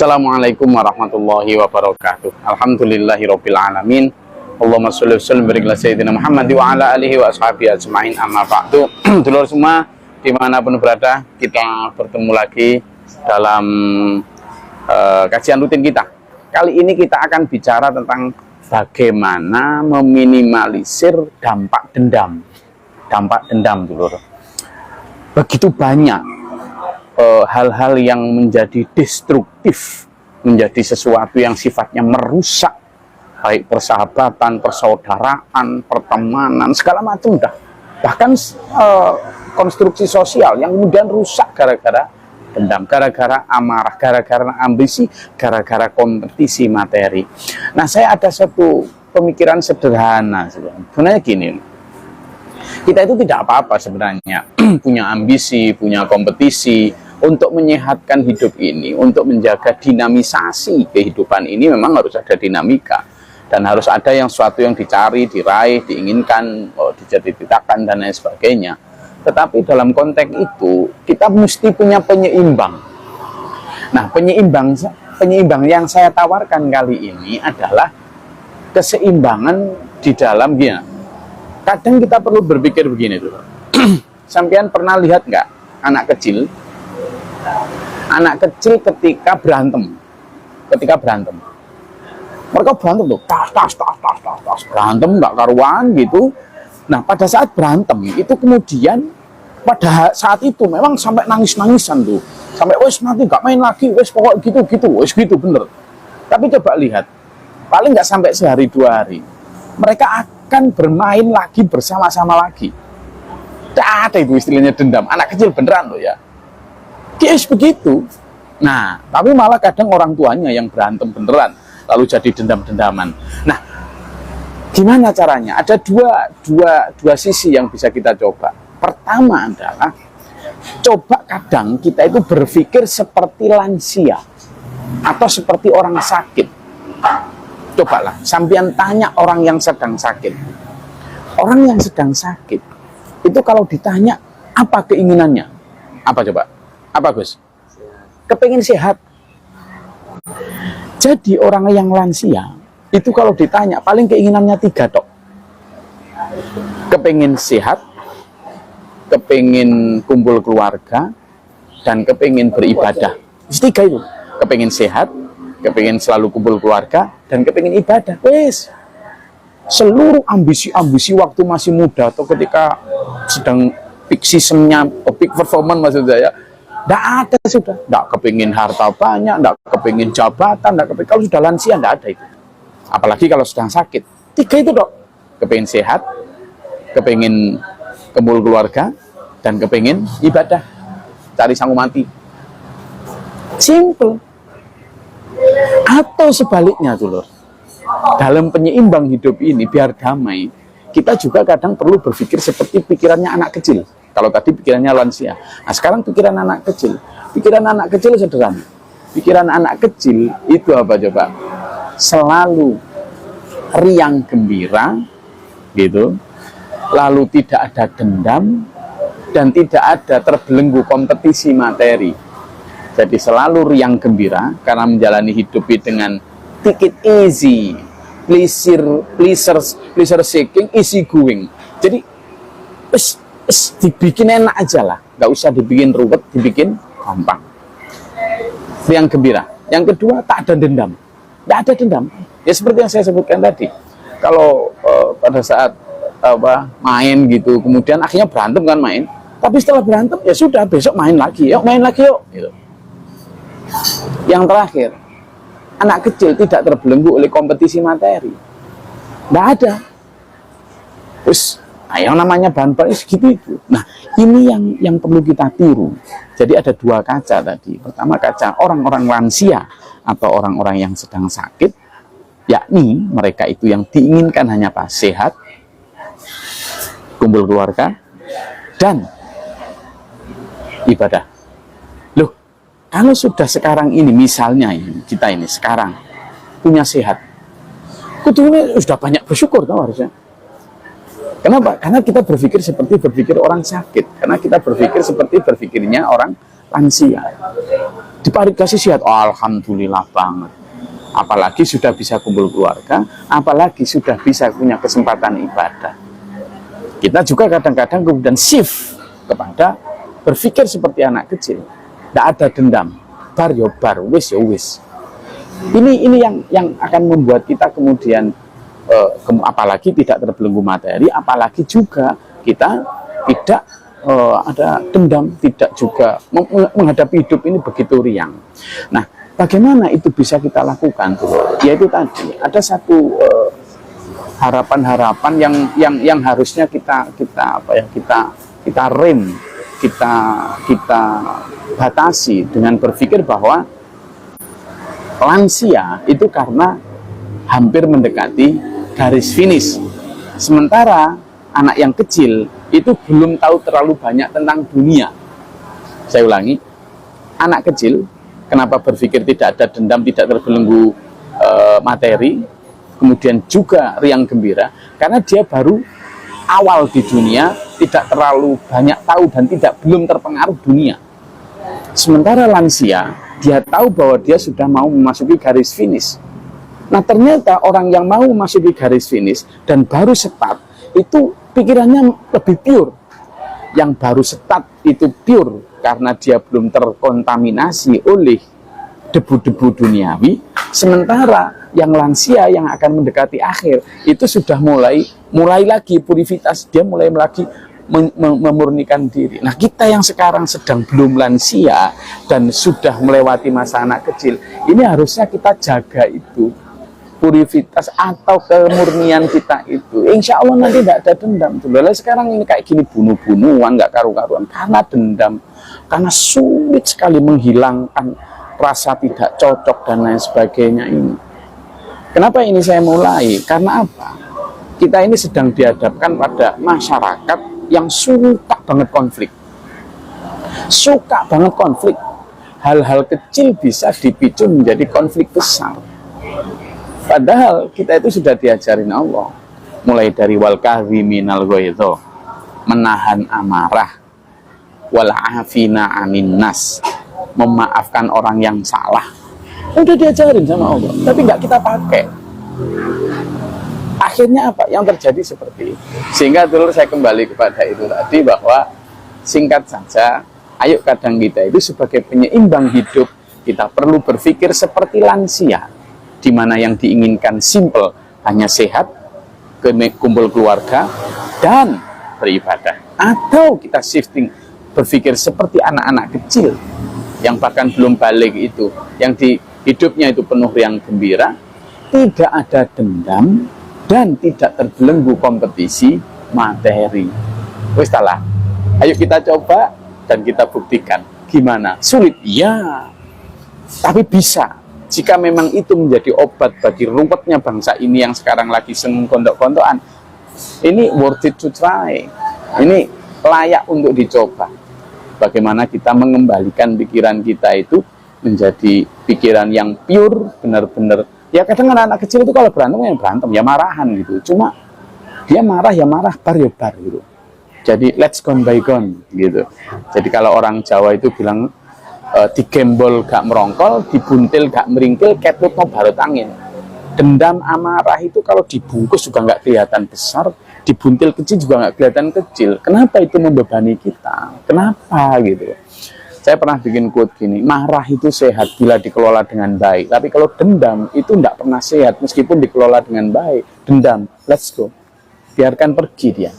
Assalamualaikum warahmatullahi wabarakatuh. Alhamdulillahirabbil alamin. Allahumma sholli wa sallim barik ala sayyidina Muhammad wa ala alihi wa ashabihi ajmain, amma ba'du. Dulur semua dimanapun berada, kita bertemu lagi dalam kajian rutin kita. Kali ini kita akan bicara tentang bagaimana meminimalisir dampak dendam. Dampak dendam, dulur. Begitu banyak hal-hal yang menjadi destruktif, menjadi sesuatu yang sifatnya merusak, baik persahabatan, persaudaraan, pertemanan, segala macam dah. Bahkan konstruksi sosial yang kemudian rusak gara-gara dendam, gara-gara amarah, gara-gara ambisi, gara-gara kompetisi materi. Nah, saya ada satu pemikiran sederhana sebenarnya gini. Kita itu tidak apa-apa sebenarnya punya ambisi, punya kompetisi. Untuk menyehatkan hidup ini, untuk menjaga dinamisasi kehidupan ini, memang harus ada dinamika. Dan harus ada yang sesuatu yang dicari, diraih, diinginkan, dicita-citakan, dan lain sebagainya. Tetapi dalam konteks itu, kita mesti punya penyeimbang. Nah, penyeimbang yang saya tawarkan kali ini adalah keseimbangan di dalam dia. Kadang kita perlu berpikir begini tuh. Sampean pernah lihat nggak anak kecil ketika berantem, mereka berantem tuh, tas, berantem nggak karuan gitu. Nah, pada saat berantem itu kemudian pada saat itu memang sampai nangis-nangisan tuh, sampai wes nanti nggak main lagi, wes pokok gitu bener. Tapi coba lihat, paling nggak sampai sehari dua hari mereka akan bermain lagi bersama-sama lagi. Tidak ada itu istilahnya dendam, anak kecil beneran loh ya. Yes, begitu. Nah, tapi malah kadang orang tuanya yang berantem beneran, lalu jadi dendam-dendaman. Nah, gimana caranya? Ada dua sisi yang bisa kita coba. Pertama adalah, coba kadang kita itu berpikir seperti lansia atau seperti orang sakit. Cobalah, sampean tanya orang yang sedang sakit. Orang yang sedang sakit, itu kalau ditanya, apa keinginannya? Apa coba? Apa Gus? Kepingin sehat. Jadi orang yang lansia itu kalau ditanya paling keinginannya 3 tok. Kepingin sehat, kepingin kumpul keluarga, dan kepingin beribadah. 3 itu. Kepingin sehat, kepingin selalu kumpul keluarga, dan kepingin ibadah. Wes. Seluruh ambisi-ambisi waktu masih muda atau ketika sedang peak seasonnya, peak performance maksud saya, tidak ada sudah, tidak kepingin harta banyak, tidak kepingin jabatan, tidak kepingin, kalau sudah lansia tidak ada itu. Apalagi kalau sedang sakit. 3 itu dok, kepingin sehat, kepingin kumpul keluarga, dan kepingin ibadah, cari sangu mati. Simple. Atau sebaliknya dulur, dalam penyeimbang hidup ini biar damai, kita juga kadang perlu berpikir seperti pikirannya anak kecil. Kalau tadi pikirannya lansia, nah sekarang pikiran anak kecil. Pikiran anak kecil sederhana. Pikiran anak kecil itu apa coba? Selalu riang gembira, gitu. Lalu tidak ada dendam dan tidak ada terbelenggu kompetisi materi. Jadi selalu riang gembira karena menjalani hidup dengan take it easy, pleasure seeking, easy going. Jadi dibikin enak aja lah, nggak usah dibikin ruwet, dibikin gampang. Yang gembira. Yang kedua, tak ada dendam. Nggak ada dendam. Ya seperti yang saya sebutkan tadi. Kalau pada saat main gitu, kemudian akhirnya berantem kan main. Tapi setelah berantem ya sudah, besok main lagi. Yuk main lagi yuk. Gitu. Yang terakhir, anak kecil tidak terbelenggu oleh kompetisi materi. Nggak ada. Terus yang namanya bahan-bahan segitu itu. Nah, ini yang perlu kita tiru. Jadi ada 2 kaca tadi. Pertama kaca orang-orang lansia atau orang-orang yang sedang sakit, yakni mereka itu yang diinginkan hanya pas sehat, kumpul keluarga, dan ibadah. Loh, kalau sudah sekarang ini misalnya kita ini sekarang punya sehat, kudunya sudah banyak bersyukur tau harusnya. Kenapa? Karena kita berpikir seperti berpikir orang sakit. Karena kita berpikir seperti berpikirnya orang lansia. dikasih sehat, oh, alhamdulillah banget. Apalagi sudah bisa kumpul keluarga, apalagi sudah bisa punya kesempatan ibadah. Kita juga kadang-kadang kemudian shift kepada berpikir seperti anak kecil. Tidak ada dendam, bar ya bar, wis ya wis. Ini yang akan membuat kita kemudian apalagi tidak terbelenggu materi, apalagi juga kita tidak ada dendam, tidak juga menghadapi hidup ini begitu riang. Nah, bagaimana itu bisa kita lakukan tuh? Yaitu tadi ada satu harapan-harapan yang harusnya kita rem, kita batasi dengan berpikir bahwa lansia itu karena hampir mendekati garis finish, sementara anak yang kecil itu belum tahu terlalu banyak tentang dunia. Saya ulangi, anak kecil kenapa berpikir tidak ada dendam, tidak terbelenggu materi, kemudian juga riang gembira, karena dia baru awal di dunia, tidak terlalu banyak tahu dan belum terpengaruh dunia. Sementara lansia, dia tahu bahwa dia sudah mau memasuki garis finish. Nah, ternyata orang yang mau memasuki garis finish dan baru start itu pikirannya lebih pure. Yang baru start itu pure karena dia belum terkontaminasi oleh debu-debu duniawi. Sementara yang lansia yang akan mendekati akhir itu sudah mulai lagi purifitas, dia mulai lagi memurnikan diri. Nah, kita yang sekarang sedang belum lansia dan sudah melewati masa anak kecil, ini harusnya kita jaga itu purifitas atau kemurnian kita itu. Insya Allah nanti tidak ada dendam. Lalu sekarang ini kayak gini, bunuh-bunuhan, nggak karu-karuan karena dendam, karena sulit sekali menghilangkan rasa tidak cocok dan lain sebagainya ini. Kenapa ini saya mulai? Karena apa? Kita ini sedang dihadapkan pada masyarakat yang suka banget konflik. Suka banget konflik. Hal-hal kecil bisa dipicu menjadi konflik besar. Padahal kita itu sudah diajarin Allah. Mulai dari wal kadhiminal ghaidho, menahan amarah, wal afina anin nas, memaafkan orang yang salah. Udah diajarin sama Allah, tapi nggak kita pakai. Akhirnya apa? Yang terjadi seperti itu. Sehingga dulu saya kembali kepada itu tadi, bahwa singkat saja, ayo kadang kita itu sebagai penyeimbang hidup, kita perlu berpikir seperti lansia, di mana yang diinginkan simple, hanya sehat, kumpul keluarga, dan beribadah. Atau kita shifting, berpikir seperti anak-anak kecil, yang bahkan belum balik itu, yang di hidupnya itu penuh riang gembira, tidak ada dendam, dan tidak terbelenggu kompetisi materi. Wis lah, ayo kita coba dan kita buktikan. Gimana? Sulit? Ya, tapi bisa. Jika memang itu menjadi obat bagi ruwetnya bangsa ini yang sekarang lagi seneng kondok-kondokan, ini worth it to try. Ini layak untuk dicoba. Bagaimana kita mengembalikan pikiran kita itu menjadi pikiran yang pure, benar-benar. Ya kadang anak kecil itu kalau berantem, ya marahan gitu. Cuma dia marah ya marah, bar ya bar gitu. Jadi let's gone by gone gitu. Jadi kalau orang Jawa itu bilang digembol gak merongkol, dibuntil gak meringkil, ketut no barut angin. Dendam amarah itu kalau dibungkus juga nggak kelihatan besar, dibuntil kecil juga nggak kelihatan kecil. Kenapa itu membebani kita? Kenapa gitu? Saya pernah bikin quote gini, marah itu sehat bila dikelola dengan baik. Tapi kalau dendam itu tidak pernah sehat meskipun dikelola dengan baik. Dendam, let's go. Biarkan pergi dia.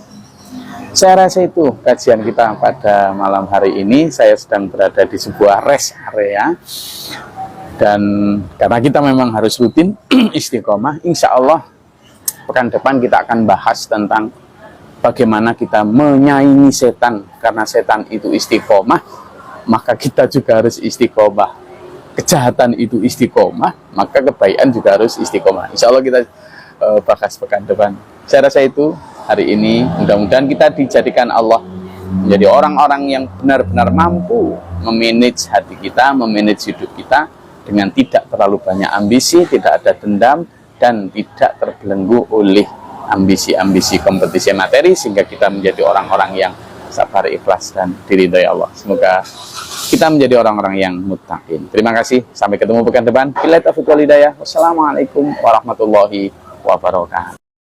Saya rasa itu kajian kita pada malam hari ini. Saya sedang berada di sebuah rest area. Dan karena kita memang harus rutin istiqomah, insya Allah pekan depan kita akan bahas tentang bagaimana kita menyaingi setan. Karena setan itu istiqomah, maka kita juga harus istiqomah. Kejahatan itu istiqomah, maka kebaikan juga harus istiqomah. Insya Allah kita bahas pekan depan. Saya rasa itu hari ini. Mudah-mudahan kita dijadikan Allah menjadi orang-orang yang benar-benar mampu memanage hati kita, memanage hidup kita dengan tidak terlalu banyak ambisi, tidak ada dendam, dan tidak terbelenggu oleh ambisi-ambisi kompetisi materi, sehingga kita menjadi orang-orang yang sabar, ikhlas, dan diridhoi Allah. Semoga kita menjadi orang-orang yang muttaqin. Terima kasih, sampai ketemu pekan depan. Billahi taufiq wal hidayah. Wassalamualaikum warahmatullahi wabarakatuh.